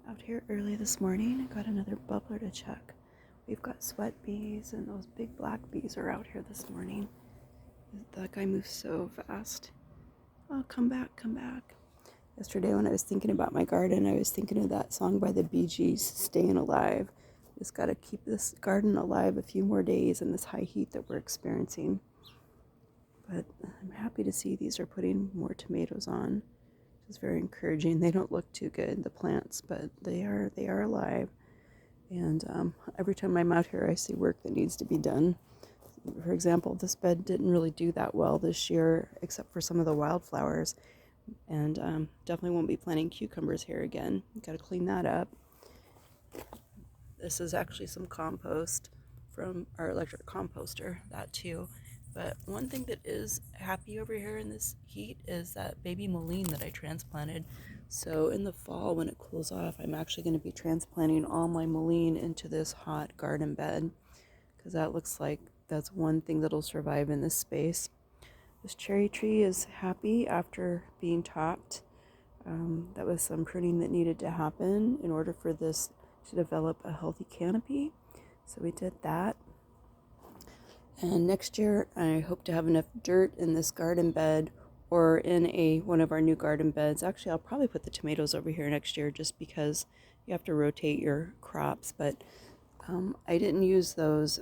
Out here early this morning, I got another bubbler to check. We've got sweat bees, and those big black bees are out here this morning. That guy moves so fast. Oh, come back, come back. Yesterday, when I was thinking about my garden, I was thinking of that song by the Bee Gees, Staying Alive. Just got to keep this garden alive a few more days in this high heat that we're experiencing. But I'm happy to see these are putting more tomatoes on. It's very encouraging. They don't look too good, the plants, but they are alive. And every time I'm out here, I see work that needs to be done. For example, this bed didn't really do that well this year, except for some of the wildflowers. And definitely won't be planting cucumbers here again. Got to clean that up. This is actually some compost from our electric composter, that too. But one thing that is happy over here in this heat is that baby mullein that I transplanted. So in the fall, when it cools off, I'm actually going to be transplanting all my mullein into this hot garden bed, because that looks like that's one thing that'll survive in this space. This cherry tree is happy after being topped. That was some pruning that needed to happen in order for this to develop a healthy canopy. So we did that. And next year, I hope to have enough dirt in this garden bed or in one of our new garden beds. Actually, I'll probably put the tomatoes over here next year just because you have to rotate your crops. But I didn't use those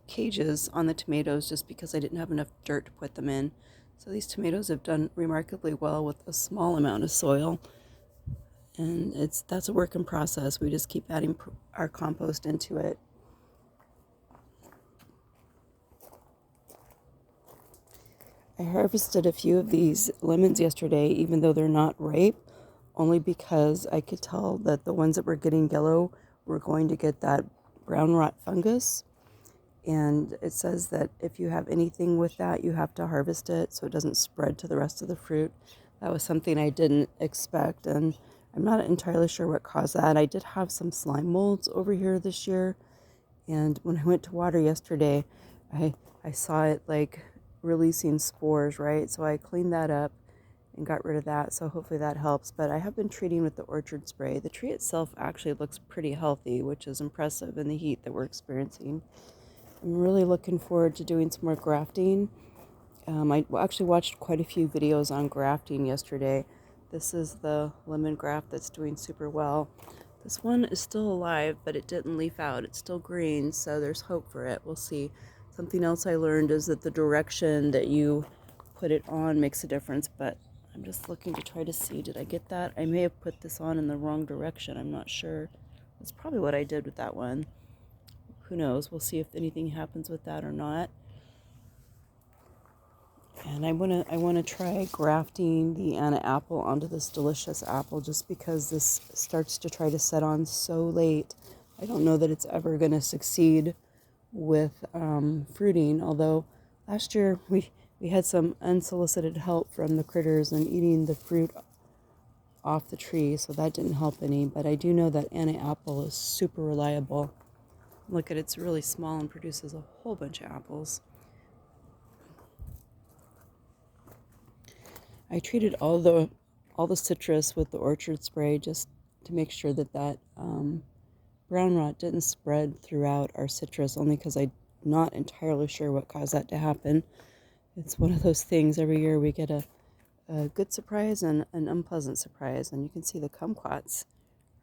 cages on the tomatoes just because I didn't have enough dirt to put them in. So these tomatoes have done remarkably well with a small amount of soil. And that's a work in process. We just keep adding our compost into it. I harvested a few of these lemons yesterday, even though they're not ripe, only because I could tell that the ones that were getting yellow were going to get that brown rot fungus. And it says that if you have anything with that, you have to harvest it so it doesn't spread to the rest of the fruit. That was something I didn't expect, and I'm not entirely sure what caused that. I did have some slime molds over here this year, and when I went to water yesterday, I saw it like releasing spores, right? So I cleaned that up and got rid of that. So hopefully that helps. But I have been treating with the orchard spray. The tree itself actually looks pretty healthy, which is impressive in the heat that we're experiencing. I'm really looking forward to doing some more grafting. I actually watched quite a few videos on grafting yesterday. This is the lemon graft that's doing super well. This one is still alive, but it didn't leaf out. It's still green, so there's hope for it. We'll see. Something else I learned is that the direction that you put it on makes a difference, but I'm just looking to try to see, did I get that? I may have put this on in the wrong direction. I'm not sure. That's probably what I did with that one. Who knows? We'll see if anything happens with that or not. And I wanna try grafting the Anna apple onto this delicious apple, just because this starts to try to set on so late. I don't know that it's ever gonna succeed with fruiting. Although last year we had some unsolicited help from the critters and eating the fruit off the tree, so that didn't help any. But I do know that Anna apple is super reliable. Look at it, it's really small and produces a whole bunch of apples. I treated all the citrus with the orchard spray just to make sure that brown rot didn't spread throughout our citrus, only because I'm not entirely sure what caused that to happen. It's one of those things, every year we get a good surprise and an unpleasant surprise, and you can see the kumquats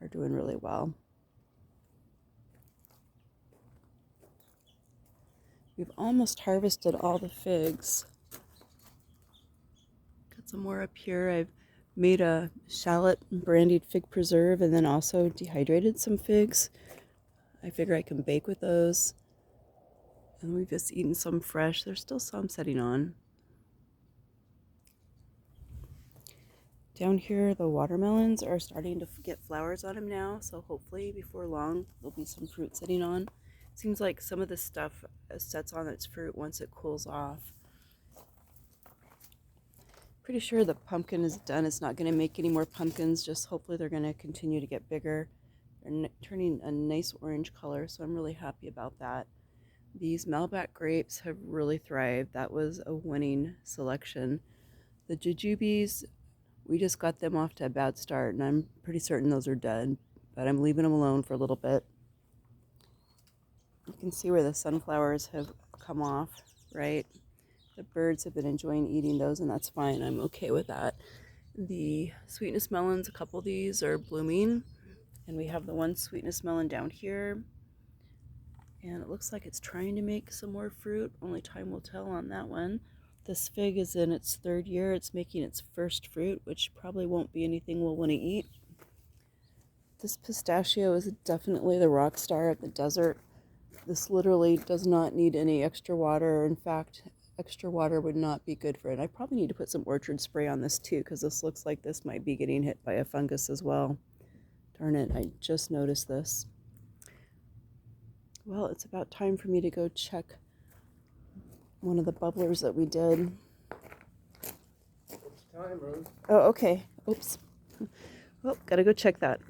are doing really well. We've almost harvested all the figs. Got some more up here. I've made a shallot brandied fig preserve and then also dehydrated some figs. I figure I can bake with those. And we've just eaten some fresh. There's still some setting on. Down here, the watermelons are starting to get flowers on them now, so hopefully before long there'll be some fruit sitting on. Seems like some of this stuff sets on its fruit once it cools off. Pretty sure the pumpkin is done. It's not going to make any more pumpkins, just hopefully they're going to continue to get bigger. They're turning a nice orange color, so I'm really happy about that. These Malbec grapes have really thrived. That was a winning selection. The jujubes We just got them off to a bad start, and I'm pretty certain those are dead, but I'm leaving them alone for a little bit. You can see where the sunflowers have come off, right? The birds have been enjoying eating those, and that's fine. I'm okay with that. The sweetness melons, a couple of these are blooming, and we have the one sweetness melon down here, and it looks like it's trying to make some more fruit. Only time will tell on that one. This fig is in its 3rd year. It's making its first fruit, which probably won't be anything we'll want to eat. This pistachio is definitely the rock star of the desert. This literally does not need any extra water. In fact, extra water would not be good for it. I probably need to put some orchard spray on this too, because this looks like this might be getting hit by a fungus as well. Darn it, I just noticed this. Well, it's about time for me to go check one of the bubblers that we did. It's time, Rose. Oh, okay. Oops. Well, gotta go check that.